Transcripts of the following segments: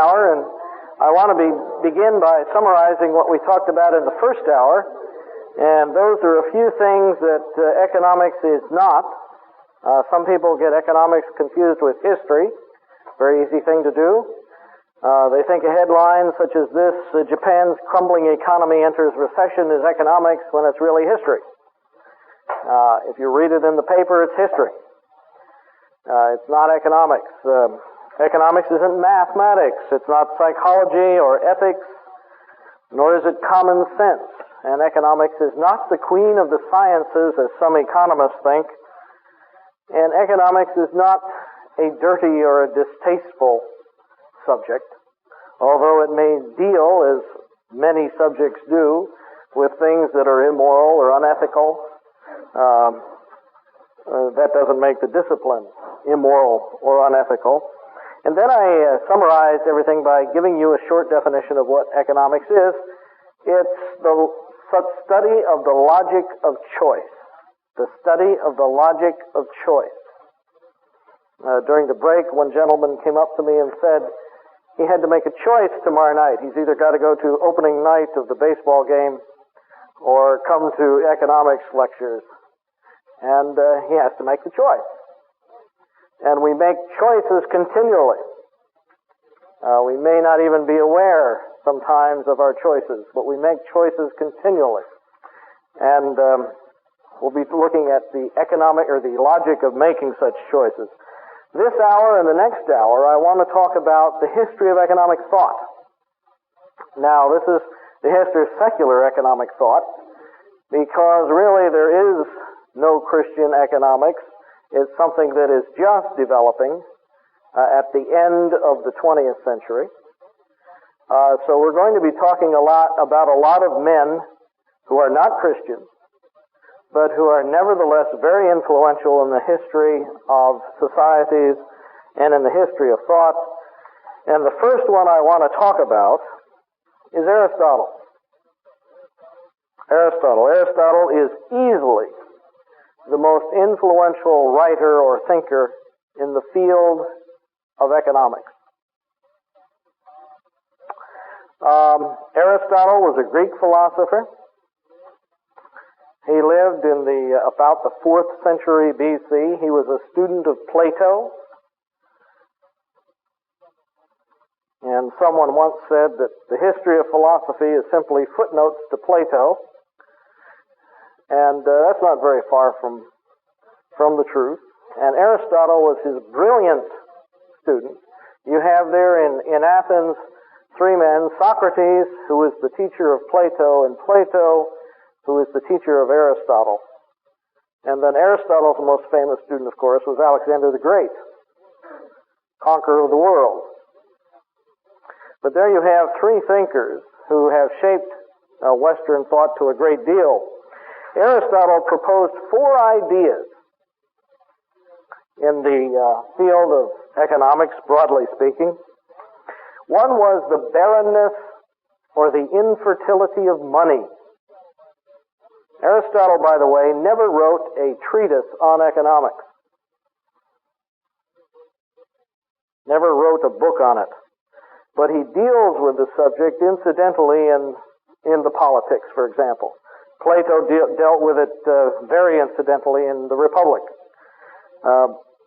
hour, and I want to begin by summarizing what we talked about in the first hour, and those are a few things that economics is not. Some people get economics confused with history. Very easy thing to do. They think a headline such as this, Japan's crumbling economy enters recession, is economics, when it's really history. If you read it in the paper, it's history. It's not economics. Economics isn't mathematics. It's not psychology or ethics, nor is it common sense. And economics is not the queen of the sciences, as some economists think. And economics is not a dirty or a distasteful subject, although it may deal, as many subjects do, with things that are immoral or unethical. That doesn't make the discipline immoral or unethical. And then I summarized everything by giving you a short definition of what economics is. It's the study of the logic of choice. The study of the logic of choice. During the break, one gentleman came up to me and said he had to make a choice tomorrow night. He's either got to go to opening night of the baseball game or come to economics lectures. And he has to make the choice. And we make choices continually. We may not even be aware sometimes of our choices, but we make choices continually. And we'll be looking at the economic or the logic of making such choices. This hour and the next hour, I want to talk about the history of economic thought. Now, this is the history of secular economic thought, because really there is no Christian economics. It's something that is just developing at the end of the 20th century. So we're going to be talking about a lot of men who are not Christians, but who are nevertheless very influential in the history of societies and in the history of thought. And the first one I want to talk about is Aristotle. Aristotle is easily the most influential writer or thinker in the field of economics. Aristotle was a Greek philosopher. He lived in about the 4th century BC. He was a student of Plato. And someone once said that the history of philosophy is simply footnotes to Plato. And that's not very far from the truth. And Aristotle was his brilliant student. You have there in Athens 3 men, Socrates, who was the teacher of Plato, and Plato, who was the teacher of Aristotle. And then Aristotle's most famous student, of course, was Alexander the Great, conqueror of the world. But there you have 3 thinkers who have shaped Western thought to a great deal. Aristotle proposed 4 ideas in the field of economics, broadly speaking. One was the barrenness or the infertility of money. Aristotle, by the way, never wrote a treatise on economics. Never wrote a book on it. But he deals with the subject incidentally in the politics, for example. Plato dealt with it very incidentally in the Republic.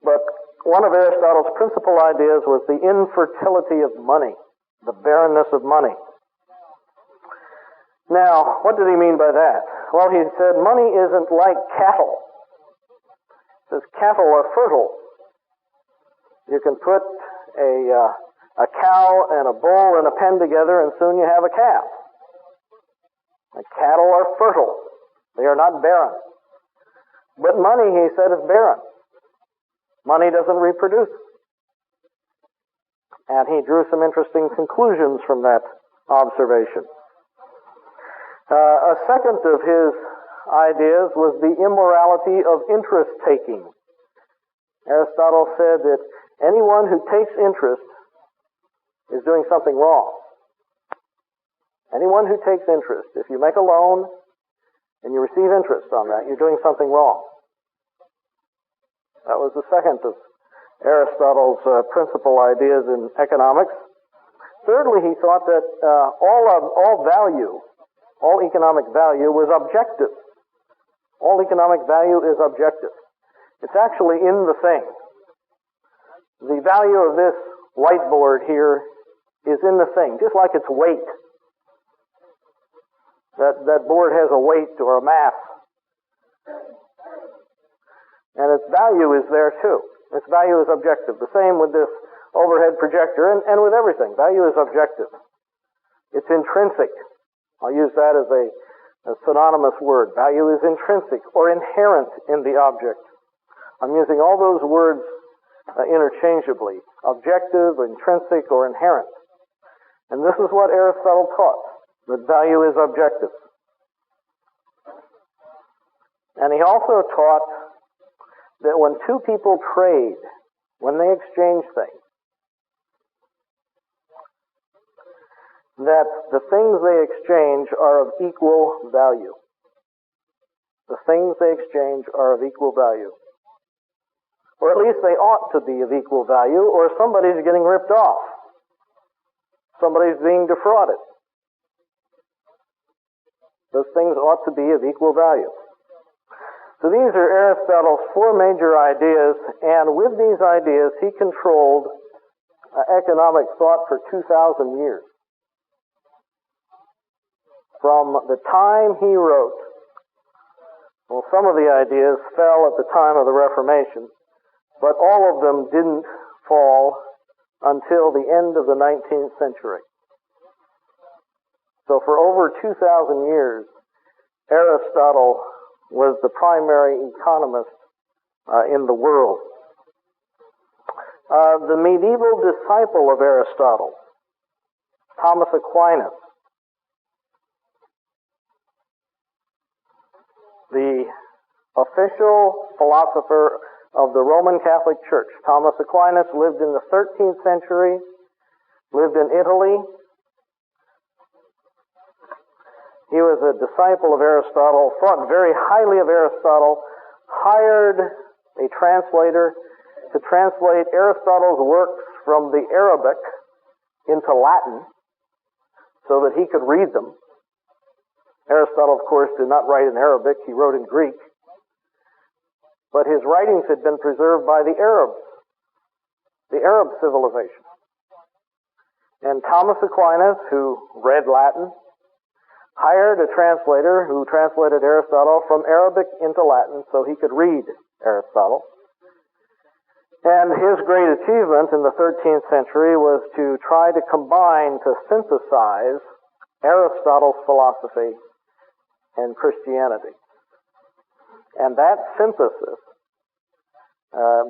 But one of Aristotle's principal ideas was the infertility of money, the barrenness of money. Now, what did he mean by that? Well, he said money isn't like cattle. He says cattle are fertile. You can put a cow and a bull in a pen together and soon you have a calf. The cattle are fertile. They are not barren. But money, he said, is barren. Money doesn't reproduce. And he drew some interesting conclusions from that observation. A second of his ideas was the immorality of interest-taking. Aristotle said that anyone who takes interest is doing something wrong. Anyone who takes interest, if you make a loan and you receive interest on that, you're doing something wrong. That was the second of Aristotle's principal ideas in economics. Thirdly, he thought that all value, all economic value was objective. All economic value is objective. It's actually in the thing. The value of this whiteboard here is in the thing, just like its weight. That board has a weight or a mass. And its value is there too. Its value is objective. The same with this overhead projector and with everything. Value is objective. It's intrinsic. I'll use that as a synonymous word. Value is intrinsic or inherent in the object. I'm using all those words interchangeably. Objective, intrinsic, or inherent. And this is what Aristotle taught, that value is objective. And he also taught that when two people trade, when they exchange things, that the things they exchange are of equal value. The things they exchange are of equal value. Or at least they ought to be of equal value, or somebody's getting ripped off. Somebody's being defrauded. Those things ought to be of equal value. So these are Aristotle's four major ideas, and with these ideas he controlled economic thought for 2,000 years. From the time he wrote, well, some of the ideas fell at the time of the Reformation, but all of them didn't fall until the end of the 19th century. So for over 2,000 years, Aristotle was the primary economist in the world. The medieval disciple of Aristotle, Thomas Aquinas, the official philosopher of the Roman Catholic Church. Thomas Aquinas lived in the 13th century, lived in Italy. He was a disciple of Aristotle, thought very highly of Aristotle, hired a translator to translate Aristotle's works from the Arabic into Latin so that he could read them. Aristotle, of course, did not write in Arabic, he wrote in Greek. But his writings had been preserved by the Arabs, the Arab civilization. And Thomas Aquinas, who read Latin, hired a translator who translated Aristotle from Arabic into Latin so he could read Aristotle. And his great achievement in the 13th century was to try to combine, to synthesize Aristotle's philosophy and Christianity. And that synthesis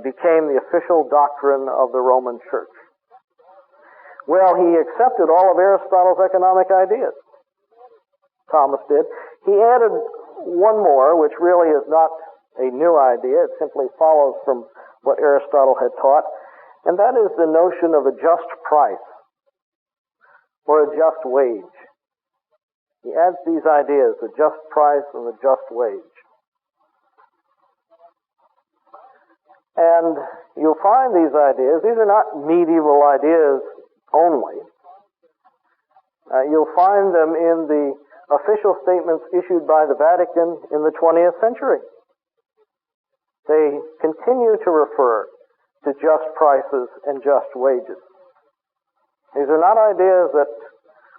became the official doctrine of the Roman Church. Well, he accepted all of Aristotle's economic ideas. Thomas did. He added one more, which really is not a new idea. It simply follows from what Aristotle had taught, and that is the notion of a just price or a just wage. He adds these ideas, the just price and the just wage. And you'll find these ideas, these are not medieval ideas only. You'll find them in the official statements issued by the Vatican in the 20th century. They continue to refer to just prices and just wages. These are not ideas that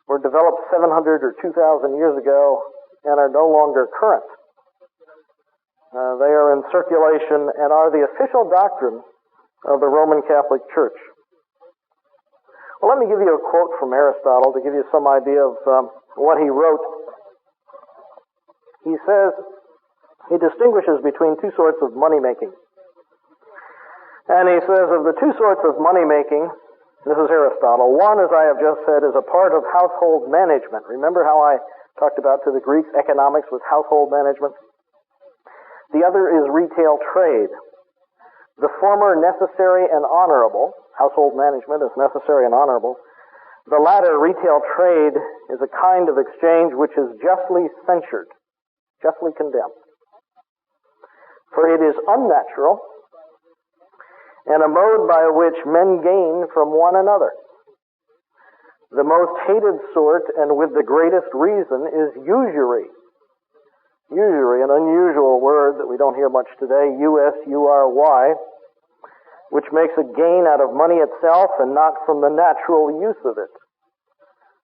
were developed 700 or 2,000 years ago and are no longer current. They are in circulation and are the official doctrine of the Roman Catholic Church. Well, let me give you a quote from Aristotle to give you some idea of what he wrote. He says, he distinguishes between two sorts of money-making. And he says, of the two sorts of money-making, this is Aristotle, one, as I have just said, is a part of household management. Remember how I talked about to the Greeks, economics was household management? The other is retail trade. The former necessary and honorable, household management is necessary and honorable. The latter, retail trade, is a kind of exchange which is justly censured, justly condemned. For it is unnatural, and a mode by which men gain from one another. The most hated sort, and with the greatest reason, is usury. Usury, an unusual word that we don't hear much today, U-S-U-R-Y, which makes a gain out of money itself and not from the natural use of it.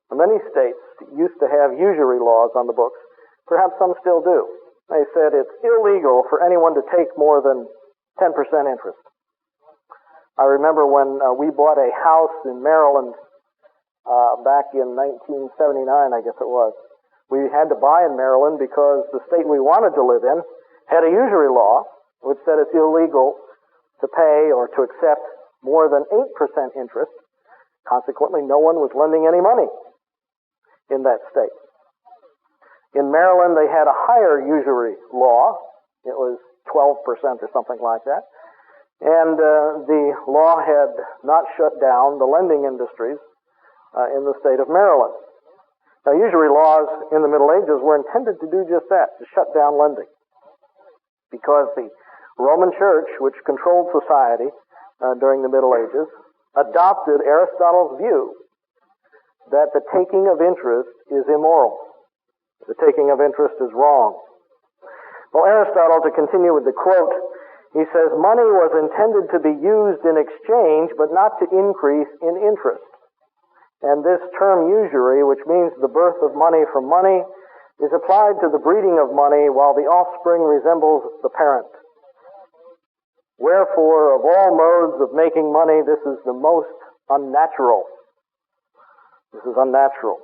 Many states used to have usury laws on the books. Perhaps some still do. They said it's illegal for anyone to take more than 10% interest. I remember when we bought a house in Maryland back in 1979, I guess it was. We had to buy in Maryland because the state we wanted to live in had a usury law which said it's illegal to pay or to accept more than 8% interest. Consequently, no one was lending any money in that state. In Maryland, they had a higher usury law. It was 12% or something like that. And the law had not shut down the lending industries in the state of Maryland. Now, usury laws in the Middle Ages were intended to do just that, to shut down lending. Because the Roman Church, which controlled society during the Middle Ages, adopted Aristotle's view that the taking of interest is immoral. The taking of interest is wrong. Well, Aristotle, to continue with the quote, he says, money was intended to be used in exchange, but not to increase in interest. And this term usury, which means the birth of money from money, is applied to the breeding of money while the offspring resembles the parent. Wherefore, of all modes of making money, this is the most unnatural. This is unnatural.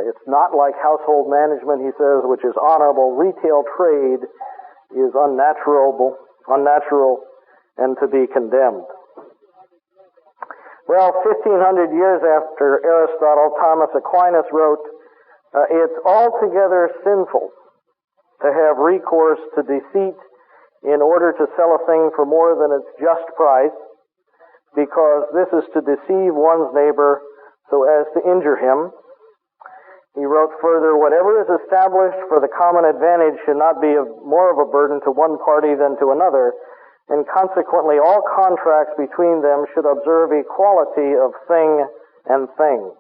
It's not like household management, he says, which is honorable. Retail trade is unnatural, and to be condemned. Well, 1,500 years after Aristotle, Thomas Aquinas wrote, it's altogether sinful to have recourse to deceit in order to sell a thing for more than its just price, because this is to deceive one's neighbor so as to injure him. He wrote further, whatever is established for the common advantage should not be more of a burden to one party than to another, and consequently all contracts between them should observe equality of thing and thing.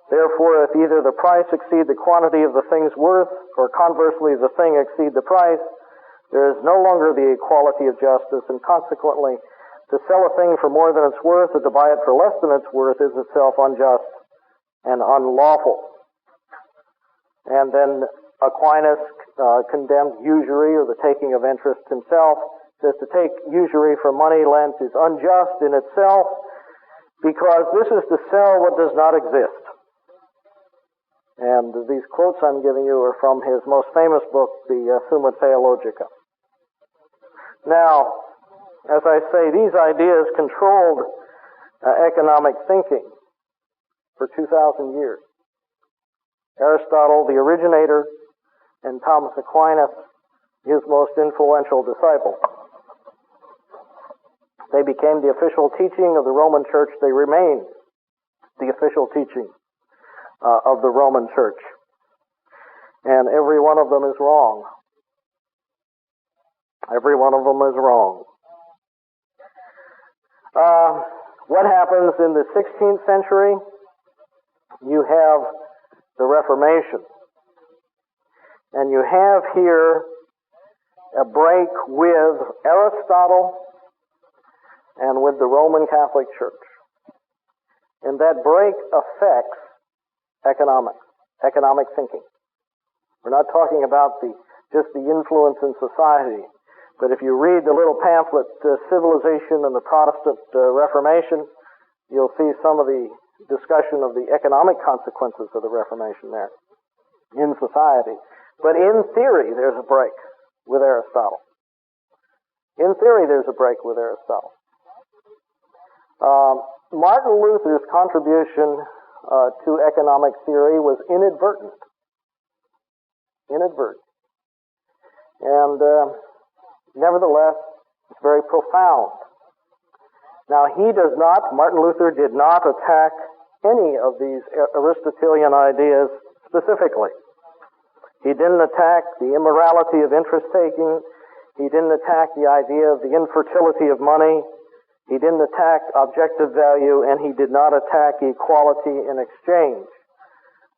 Therefore, if either the price exceed the quantity of the thing's worth, or conversely the thing exceed the price, there is no longer the equality of justice, and consequently to sell a thing for more than its worth or to buy it for less than its worth is itself unjust and unlawful. And then Aquinas condemned usury, or the taking of interest himself. Says to take usury for money lent is unjust in itself, because this is to sell what does not exist. And these quotes I'm giving you are from his most famous book, the Summa Theologica. Now, as I say, these ideas controlled economic thinking for 2,000 years. Aristotle, the originator, and Thomas Aquinas, his most influential disciple. They became the official teaching of the Roman Church. They remain the official teaching of the Roman Church. And every one of them is wrong. Every one of them is wrong. What happens in the 16th century? You have the Reformation. And you have here a break with Aristotle and with the Roman Catholic Church. And that break affects economic thinking. We're not talking about just the influence in society, but if you read the little pamphlet, Civilization and the Protestant Reformation, you'll see some of the discussion of the economic consequences of the Reformation there in society. But in theory, there's a break with Aristotle. In theory, there's a break with Aristotle. Martin Luther's contribution to economic theory was inadvertent. And nevertheless, it's very profound. Now, Martin Luther did not attack any of these Aristotelian ideas specifically. He didn't attack the immorality of interest taking. He didn't attack the idea of the infertility of money. He didn't attack objective value, and he did not attack equality in exchange.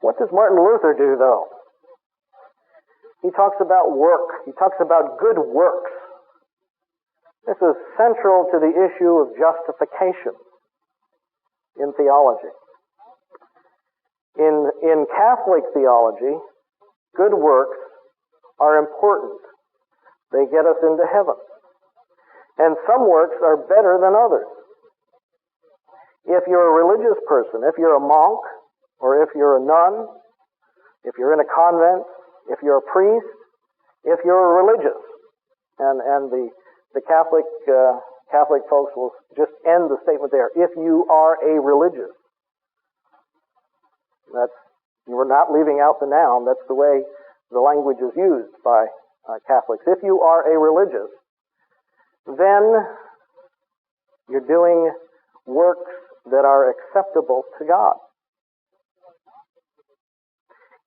What does Martin Luther do, though? He talks about work. He talks about good works. This is central to the issue of justification in theology. In Catholic theology, good works are important. They get us into heaven. And some works are better than others. If you're a religious person, if you're a monk, or if you're a nun, if you're in a convent, if you're a priest, if you're a religious, and the Catholic folks will just end the statement there. If you are a religious, we're not leaving out the noun. That's the way the language is used by Catholics. If you are a religious, then you're doing works that are acceptable to God.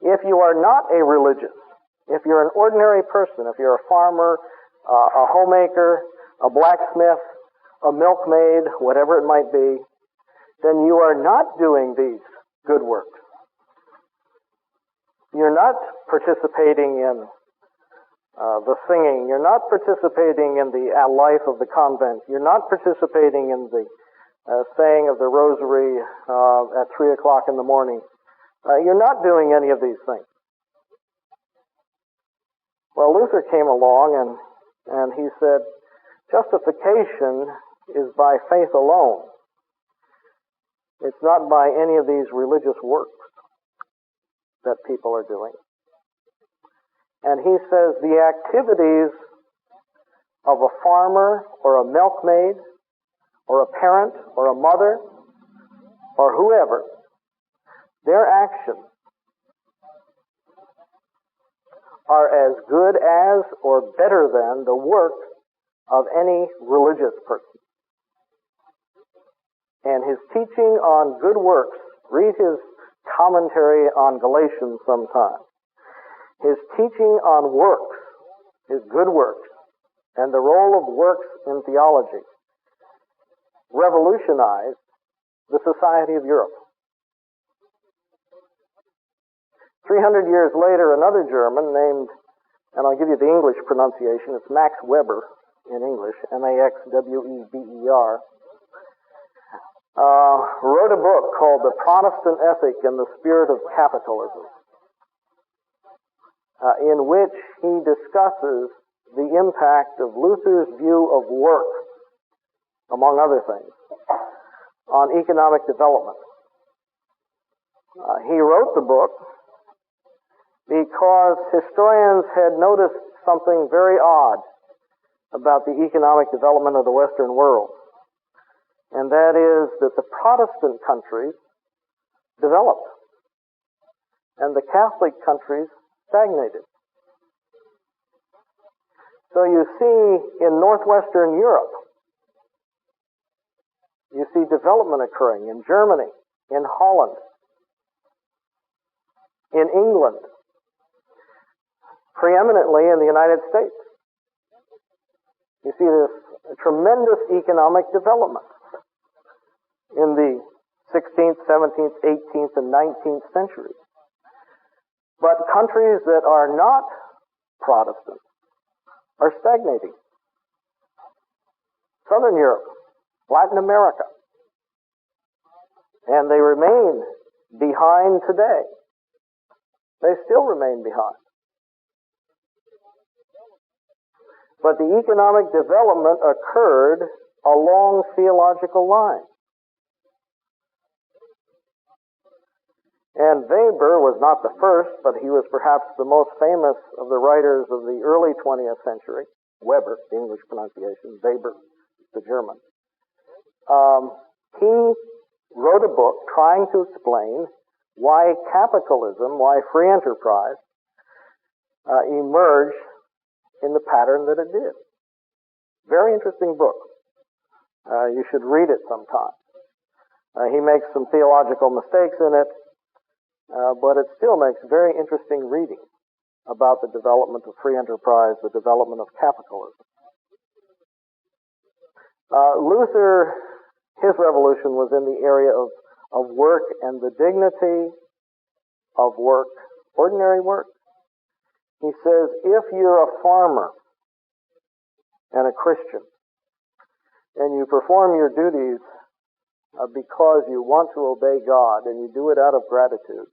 If you are not a religious, if you're an ordinary person, if you're a farmer, a homemaker, a blacksmith, a milkmaid, whatever it might be, then you are not doing these good works. You're not participating in the singing. You're not participating in the life of the convent. You're not participating in the saying of the rosary at 3 o'clock in the morning. You're not doing any of these things. Well, Luther came along and he said, justification is by faith alone. It's not by any of these religious works that people are doing. And he says the activities of a farmer or a milkmaid or a parent or a mother or whoever, their actions are as good as or better than the work of any religious person. And his teaching on good works, read his commentary on Galatians sometime. His teaching on works, his good works, and the role of works in theology revolutionized the society of Europe. 300 years later, another German named, and I'll give you the English pronunciation, it's Max Weber in English, Maxweber, wrote a book called The Protestant Ethic in the Spirit of Capitalism, in which he discusses the impact of Luther's view of work, among other things, on economic development. He wrote the book because historians had noticed something very odd about the economic development of the Western world. And that is that the Protestant countries developed and the Catholic countries stagnated. So you see in northwestern Europe, you see development occurring in Germany, in Holland, in England, preeminently in the United States. You see this tremendous economic development in the 16th, 17th, 18th, and 19th centuries. But countries that are not Protestant are stagnating. Southern Europe, Latin America, and they remain behind today. They still remain behind. But the economic development occurred along theological lines. And Weber was not the first, but he was perhaps the most famous of the writers of the early 20th century. Weber, the English pronunciation, Weber, the German. He wrote a book trying to explain why capitalism, why free enterprise, emerged in the pattern that it did. Very interesting book. You should read it sometime. He makes some theological mistakes in it, but it still makes very interesting reading about the development of free enterprise, the development of capitalism. Luther, his revolution was in the area of work and the dignity of work, ordinary work. He says, if you're a farmer and a Christian, and you perform your duties because you want to obey God, and you do it out of gratitude,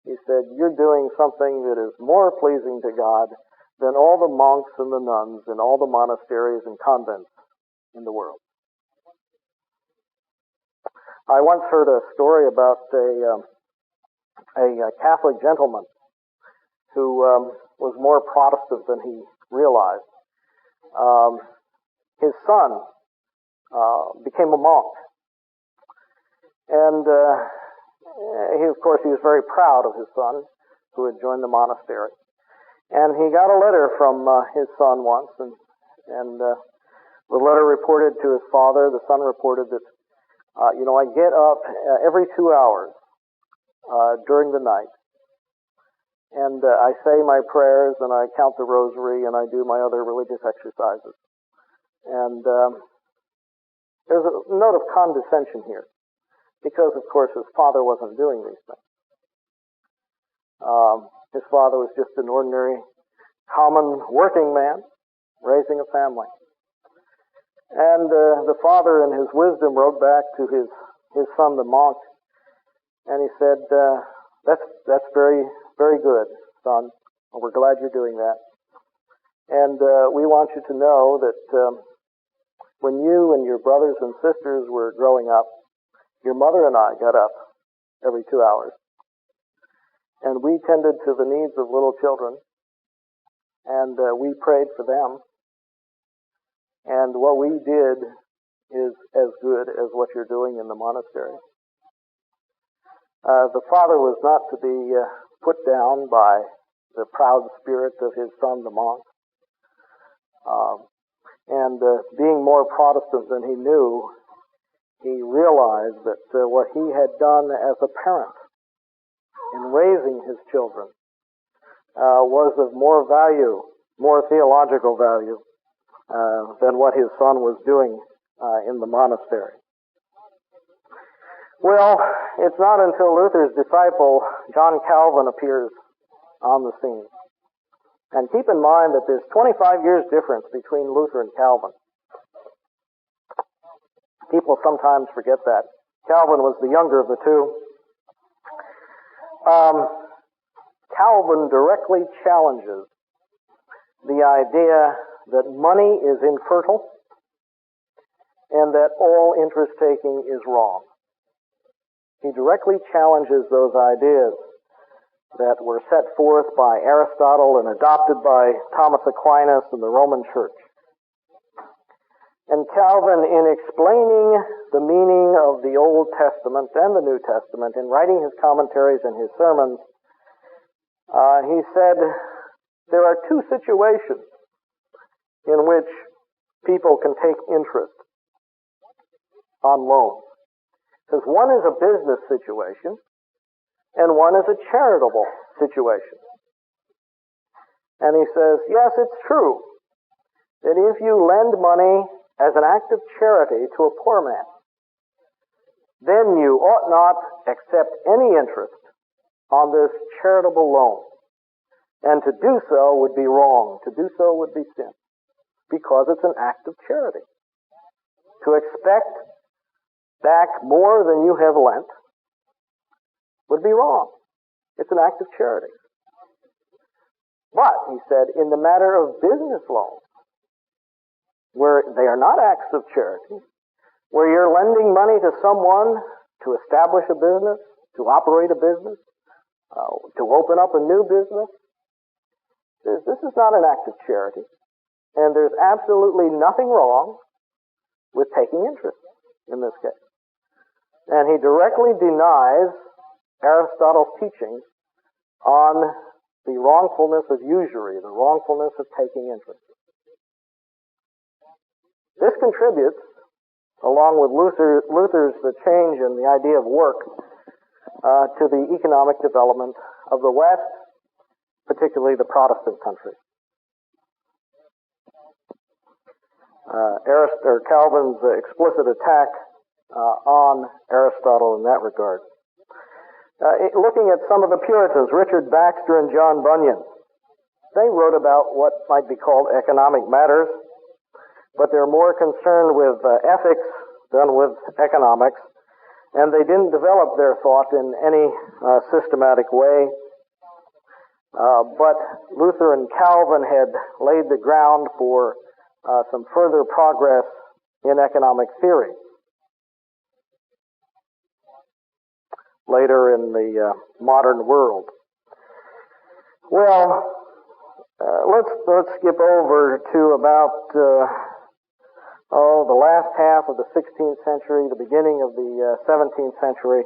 he said, you're doing something that is more pleasing to God than all the monks and the nuns and all the monasteries and convents in the world. I once heard a story about a Catholic gentleman who was more Protestant than he realized. His son became a monk. And he was very proud of his son who had joined the monastery. And he got a letter from his son once, and the letter reported to his father, the son reported that, I get up every 2 hours during the night, and I say my prayers, and I count the rosary, and I do my other religious exercises. And there's a note of condescension here, because, of course, his father wasn't doing these things. His father was just an ordinary, common working man raising a family. And the father, in his wisdom, wrote back to his son, the monk, and he said, that's very, very good, son. We're glad you're doing that. And we want you to know that when you and your brothers and sisters were growing up, your mother and I got up every 2 hours, and we tended to the needs of little children, and we prayed for them. And what we did is as good as what you're doing in the monastery. The father was not to be put down by the proud spirit of his son, the monk. And being more Protestant than he knew, he realized that what he had done as a parent in raising his children was of more value, more theological value, than what his son was doing in the monastery. Well, it's not until Luther's disciple, John Calvin, appears on the scene. And keep in mind that there's 25 years difference between Luther and Calvin. People sometimes forget that. Calvin was the younger of the two. Calvin directly challenges the idea that money is infertile and that all interest-taking is wrong. He directly challenges those ideas that were set forth by Aristotle and adopted by Thomas Aquinas and the Roman Church. And Calvin, in explaining the meaning of the Old Testament and the New Testament, in writing his commentaries and his sermons, he said there are two situations in which people can take interest on loans. Because one is a business situation, and one is a charitable situation. And he says, yes, it's true that if you lend money as an act of charity to a poor man, then you ought not accept any interest on this charitable loan. And to do so would be wrong. To do so would be sin, because it's an act of charity. To expect back more than you have lent would be wrong. It's an act of charity. But, he said, in the matter of business loans, where they are not acts of charity, where you're lending money to someone to establish a business, to operate a business, to open up a new business, this is not an act of charity, and there's absolutely nothing wrong with taking interest in this case. And he directly denies Aristotle's teaching on the wrongfulness of usury, the wrongfulness of taking interest. This contributes, along with Luther's change in the idea of work, to the economic development of the West, particularly the Protestant countries. Calvin's explicit attack on Aristotle in that regard. Looking at some of the Puritans, Richard Baxter and John Bunyan, they wrote about what might be called economic matters, but they're more concerned with ethics than with economics, and they didn't develop their thought in any systematic way. But Luther and Calvin had laid the ground for some further progress in economic theory. Later in the modern world. Well, let's skip over to about the last half of the 16th century, the beginning of the 17th century.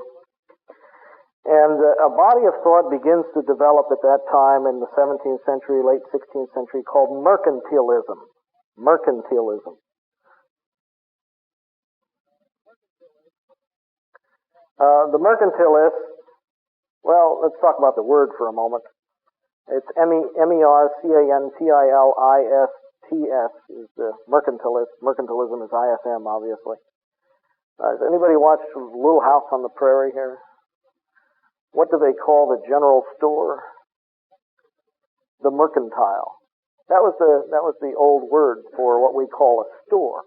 And a body of thought begins to develop at that time in the 17th century, late 16th century, called mercantilism. Mercantilism. The mercantilists, well, let's talk about the word for a moment. It's mercantilist is the mercantilist. Mercantilism is ISM, obviously. Has anybody watched Little House on the Prairie here? What do they call the general store? The mercantile. That was the old word for what we call a store.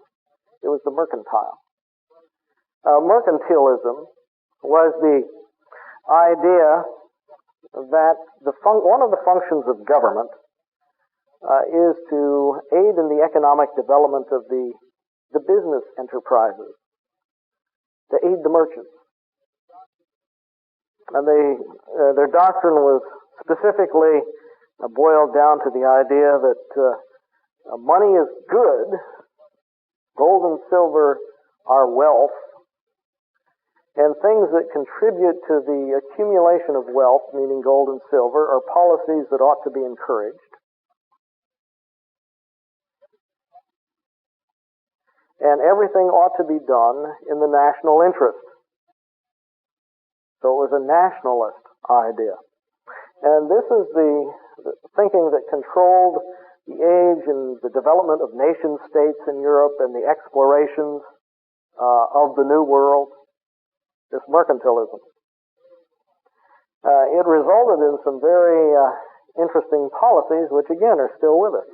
It was the mercantile. Mercantilism was the idea that one of the functions of government is to aid in the economic development of the business enterprises, to aid the merchants. And their doctrine was specifically boiled down to the idea that money is good, gold and silver are wealth, and things that contribute to the accumulation of wealth, meaning gold and silver, are policies that ought to be encouraged. And everything ought to be done in the national interest. So it was a nationalist idea. And this is the thinking that controlled the age and the development of nation states in Europe and the explorations of the New World. This mercantilism. It resulted in some very interesting policies, which again are still with us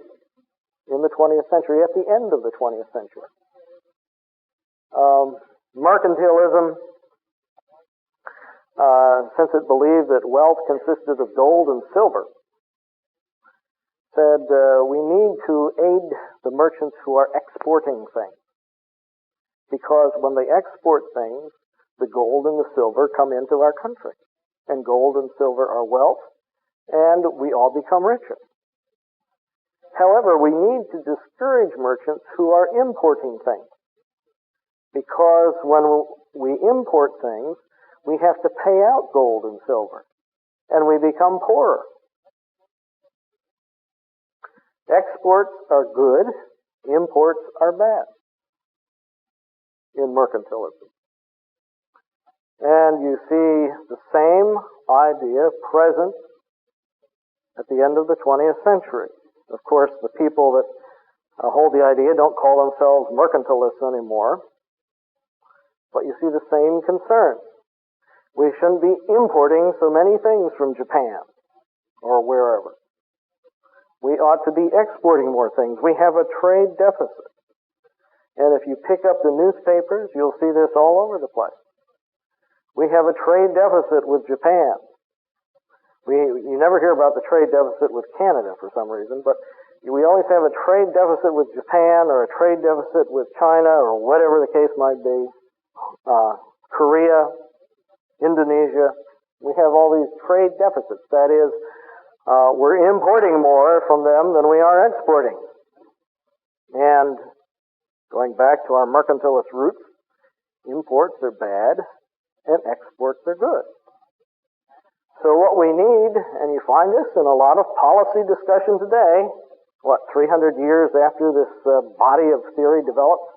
in the 20th century, at the end of the 20th century. Mercantilism, since it believed that wealth consisted of gold and silver, said we need to aid the merchants who are exporting things. Because when they export things, the gold and the silver come into our country. And gold and silver are wealth, and we all become richer. However, we need to discourage merchants who are importing things. Because when we import things, we have to pay out gold and silver, and we become poorer. Exports are good, imports are bad in mercantilism. And you see the same idea present at the end of the 20th century. Of course, the people that hold the idea don't call themselves mercantilists anymore, but you see the same concern. We shouldn't be importing so many things from Japan or wherever. We ought to be exporting more things. We have a trade deficit. And if you pick up the newspapers, you'll see this all over the place. We have a trade deficit with Japan. You never hear about the trade deficit with Canada for some reason, but we always have a trade deficit with Japan or a trade deficit with China or whatever the case might be. Korea, Indonesia. We have all these trade deficits. That is, we're importing more from them than we are exporting. And going back to our mercantilist roots, imports are bad and exports are good. So what we need, and you find this in a lot of policy discussion today, 300 years after this body of theory developed,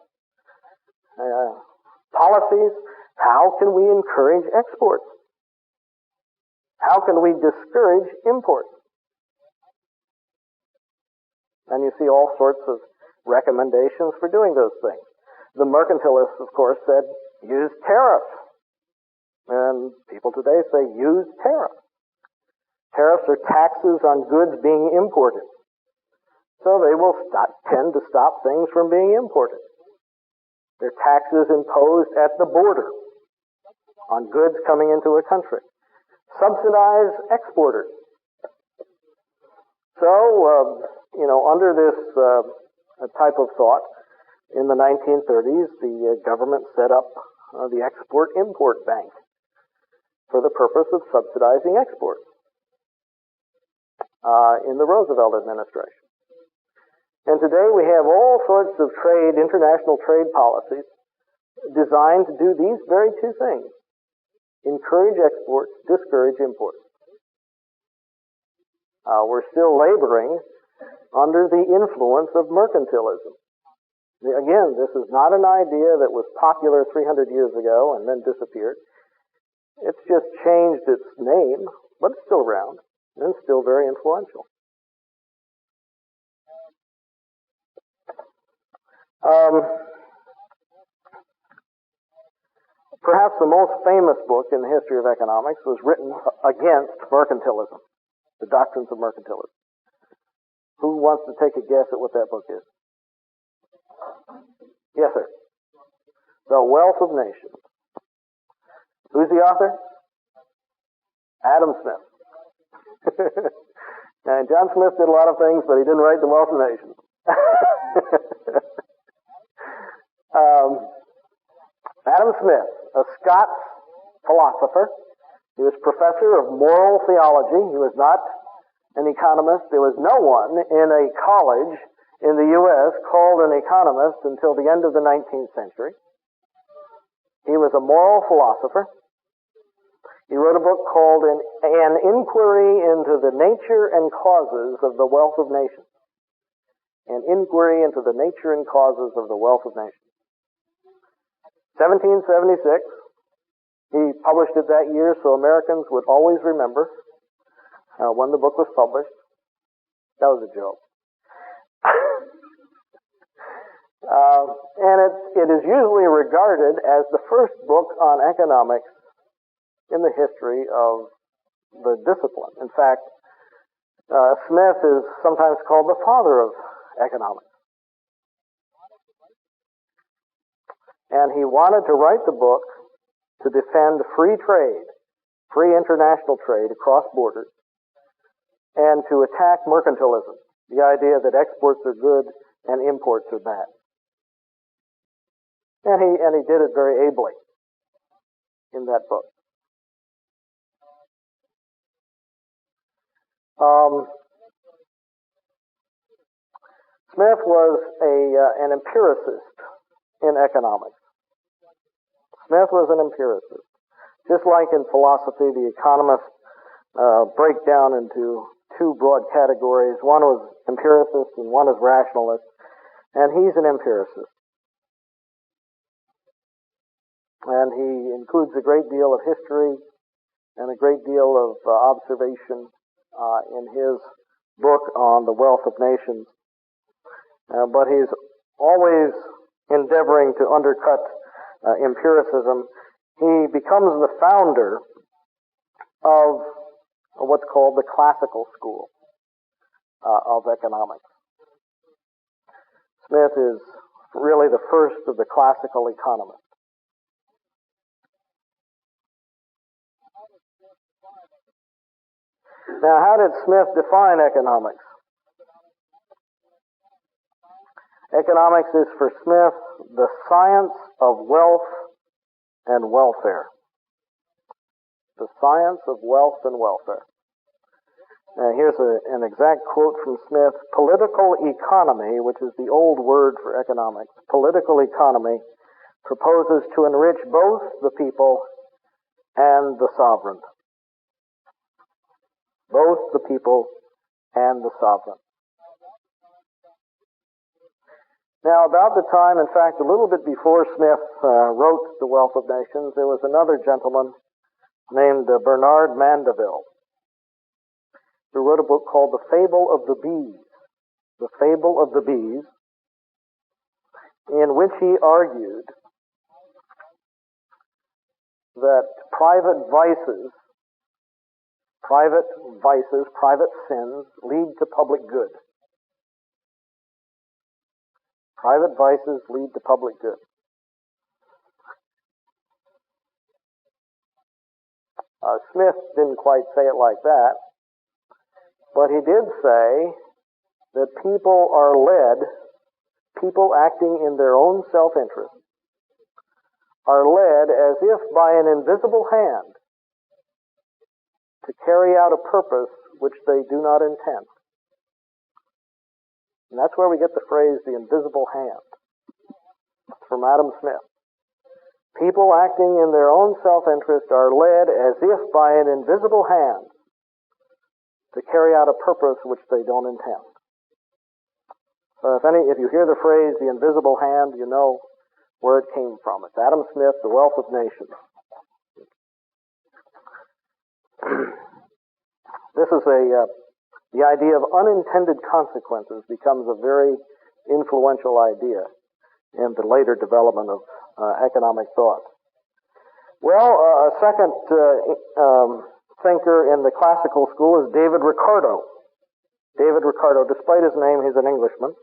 policies, how can we encourage exports? How can we discourage imports? And you see all sorts of recommendations for doing those things. The mercantilists, of course, said, use tariffs. And people today say, use tariffs. Tariffs are taxes on goods being imported. So they will tend to stop things from being imported. They're taxes imposed at the border on goods coming into a country. Subsidize exporters. So, under this type of thought, in the 1930s, the government set up the Export-Import Bank for the purpose of subsidizing exports in the Roosevelt administration. And today we have all sorts of international trade policies designed to do these very two things: encourage exports, discourage imports. We're still laboring under the influence of mercantilism. Again, this is not an idea that was popular 300 years ago and then disappeared. It's just changed its name, but it's still around and still very influential. Perhaps the most famous book in the history of economics was written against mercantilism, The Doctrines of Mercantilism. Who wants to take a guess at what that book is? Yes, sir. The Wealth of Nations. Who's the author? Adam Smith. And John Smith did a lot of things, but he didn't write The Wealth of Nations. Adam Smith, a Scots philosopher. He was professor of moral theology. He was not an economist. There was no one in a college in the U.S. called an economist until the end of the 19th century. He was a moral philosopher. He wrote a book called An Inquiry into the Nature and Causes of the Wealth of Nations. An Inquiry into the Nature and Causes of the Wealth of Nations. 1776. He published it that year so Americans would always remember when the book was published. That was a joke. And it is usually regarded as the first book on economics in the history of the discipline. In fact, Smith is sometimes called the father of economics. And he wanted to write the book to defend free trade, free international trade across borders, and to attack mercantilism, the idea that exports are good and imports are bad. And he did it very ably in that book. Smith was an empiricist in economics. Smith was an empiricist. Just like in philosophy, the economists break down into two broad categories. One was empiricist and one is rationalist. And he's an empiricist. And he includes a great deal of history and a great deal of observation in his book on the Wealth of Nations. But he's always endeavoring to undercut empiricism. He becomes the founder of what's called the classical school of economics. Smith is really the first of the classical economists. Now, how did Smith define economics? Economics is for Smith the science of wealth and welfare. The science of wealth and welfare. Here's an exact quote from Smith. Political economy, which is the old word for economics, political economy proposes to enrich both the people and the sovereign. Both the people and the sovereign. Now, about the time, in fact, a little bit before Smith wrote The Wealth of Nations, there was another gentleman named Bernard Mandeville, who wrote a book called The Fable of the Bees. The Fable of the Bees. in which he argued that private sins lead to public good. Private vices lead to public good. Smith didn't quite say it like that, but he did say that people acting in their own self-interest are led as if by an invisible hand to carry out a purpose which they do not intend. And that's where we get the phrase, the invisible hand. It's from Adam Smith. People acting in their own self-interest are led as if by an invisible hand to carry out a purpose which they don't intend. So if you hear the phrase, the invisible hand, you know where it came from. It's Adam Smith, The Wealth of Nations. This is the idea of unintended consequences becomes a very influential idea in the later development of economic thought. Well, a second thinker in the classical school is David Ricardo. David Ricardo, despite his name, he's an Englishman.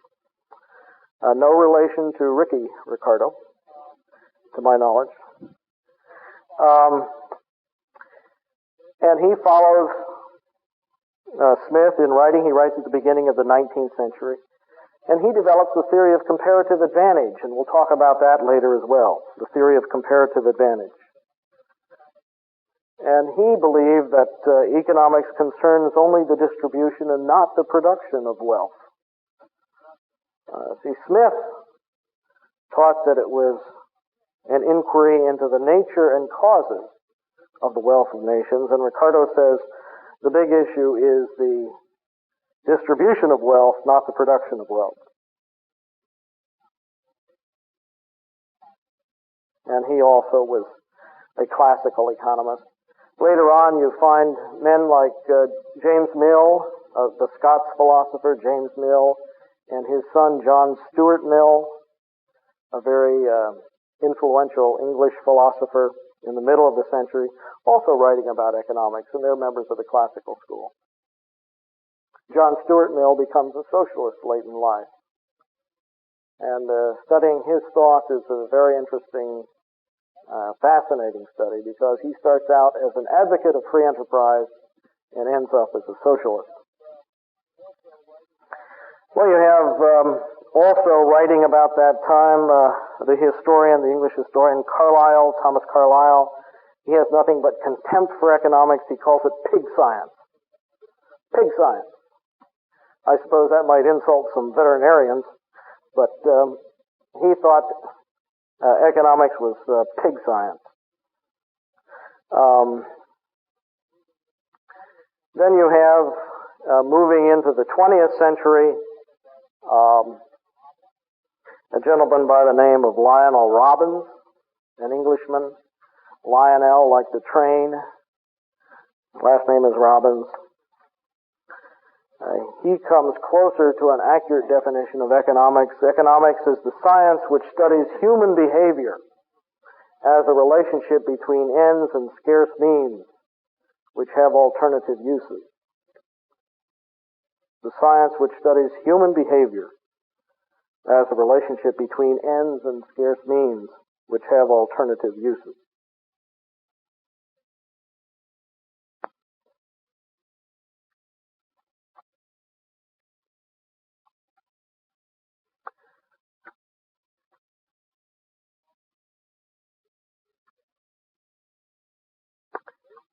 No relation to Ricky Ricardo, to my knowledge. And he follows Smith in writing. He writes at the beginning of the 19th century. And he develops the theory of comparative advantage, and we'll talk about that later as well, the theory of comparative advantage. And he believed that economics concerns only the distribution and not the production of wealth. Smith taught that it was an inquiry into the nature and causes of the wealth of nations, and Ricardo says the big issue is the distribution of wealth, not the production of wealth. And he also was a classical economist. Later on, you find men like James Mill, the Scots philosopher James Mill, and his son John Stuart Mill, a very influential English philosopher in the middle of the century, also writing about economics, and they're members of the classical school. John Stuart Mill becomes a socialist late in life. And studying his thought is a very interesting, fascinating study, because he starts out as an advocate of free enterprise and ends up as a socialist. Well, you have also writing about that time the English historian Carlyle, Thomas Carlyle. He has nothing but contempt for economics. He calls it pig science. Pig science. I suppose that might insult some veterinarians, but he thought economics was pig science. Then you have, moving into the 20th century, a gentleman by the name of Lionel Robbins, an Englishman. Lionel, like the train. Last name is Robbins. He comes closer to an accurate definition of economics. Economics is the science which studies human behavior as a relationship between ends and scarce means, which have alternative uses. The science which studies human behavior as a relationship between ends and scarce means, which have alternative uses.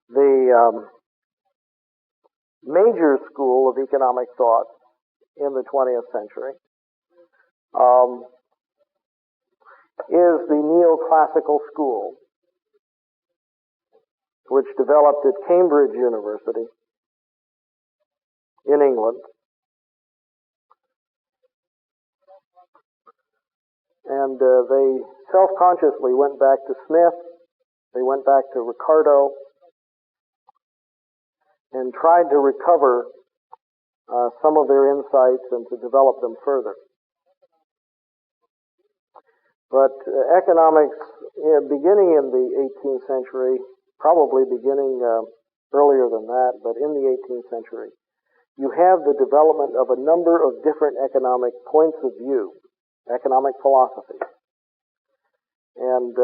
The major school of economic thought in the 20th century is the neoclassical school, which developed at Cambridge University in England. And they self-consciously went back to Smith, they went back to Ricardo, and tried to recover some of their insights and to develop them further. But economics, beginning in the 18th century, probably beginning earlier than that, but in the 18th century, you have the development of a number of different economic points of view, economic philosophies. And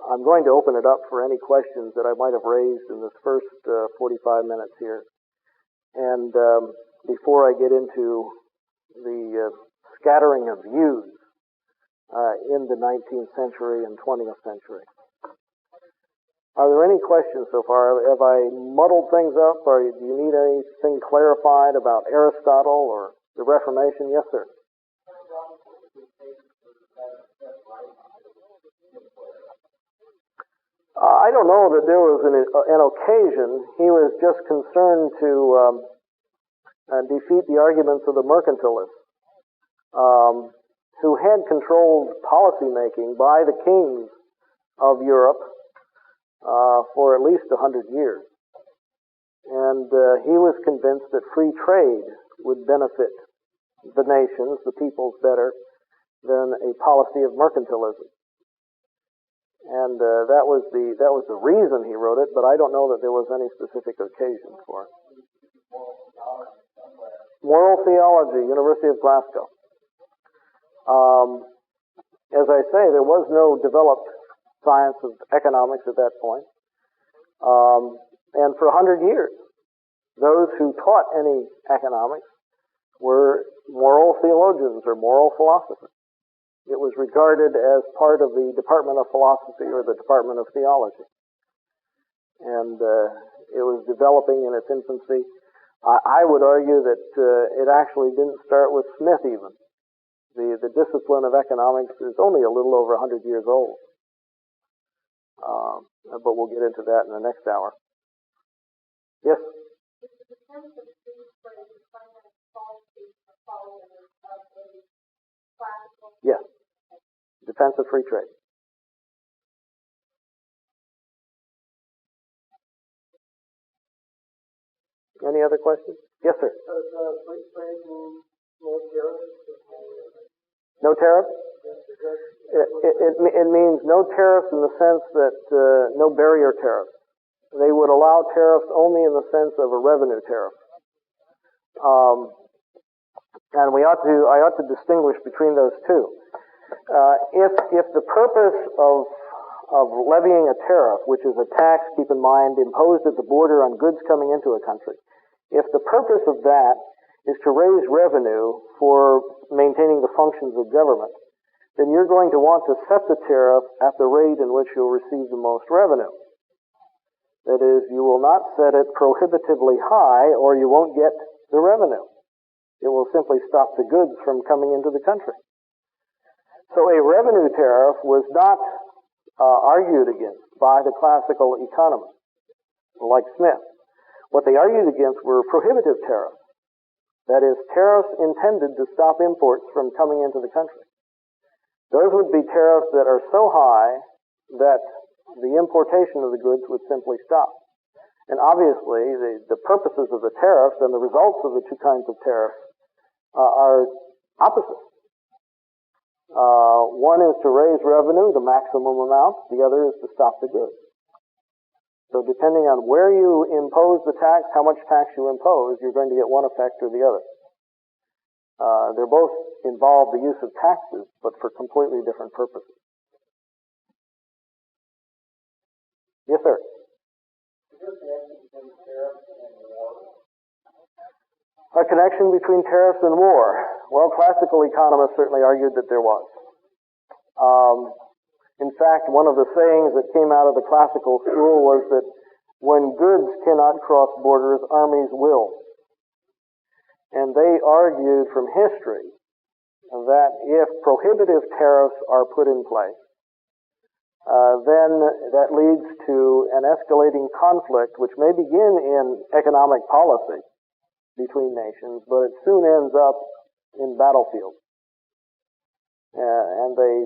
I'm going to open it up for any questions that I might have raised in this first 45 minutes here. And before I get into the scattering of views in the 19th century and 20th century. Are there any questions so far? Have I muddled things up, or do you need anything clarified about Aristotle or the Reformation? Yes, sir. I don't know that there was an occasion. He was just concerned to defeat the arguments of the mercantilists, who had controlled policymaking by the kings of Europe for at least 100 years. And he was convinced that free trade would benefit the nations, the peoples, better than a policy of mercantilism. And that was the reason he wrote it, but I don't know that there was any specific occasion for it. Moral Theology, University of Glasgow. As I say, there was no developed science of economics at that point. And for 100 years, those who taught any economics were moral theologians or moral philosophers. It was regarded as part of the Department of Philosophy or the Department of Theology. And it was developing in its infancy. I would argue that it actually didn't start with Smith even. The discipline of economics is only a little over 100 years old. But we'll get into that in the next hour. Yes? Yes. Defense of free trade. Any other questions? Yes, sir. Free trade means no tariffs? No tariffs? It means no tariffs in the sense that no barrier tariffs. They would allow tariffs only in the sense of a revenue tariff. And I ought to distinguish between those two. If the purpose of levying a tariff, which is a tax, keep in mind, imposed at the border on goods coming into a country, if the purpose of that is to raise revenue for maintaining the functions of government, then you're going to want to set the tariff at the rate in which you'll receive the most revenue. That is, you will not set it prohibitively high or you won't get the revenue. It will simply stop the goods from coming into the country. So a revenue tariff was not argued against by the classical economists, like Smith. What they argued against were prohibitive tariffs. That is, tariffs intended to stop imports from coming into the country. Those would be tariffs that are so high that the importation of the goods would simply stop. And obviously, the purposes of the tariffs and the results of the two kinds of tariffs are opposite. One is to raise revenue, the maximum amount. The other is to stop the goods. So depending on where you impose the tax, how much tax you impose, you're going to get one effect or the other. They're both involve the use of taxes, but for completely different purposes. Yes, sir. A connection between tariffs and war. Well, classical economists certainly argued that there was. In fact, one of the sayings that came out of the classical school was that when goods cannot cross borders, armies will. And they argued from history that if prohibitive tariffs are put in place, then that leads to an escalating conflict which may begin in economic policy between nations, but it soon ends up in battlefields. And they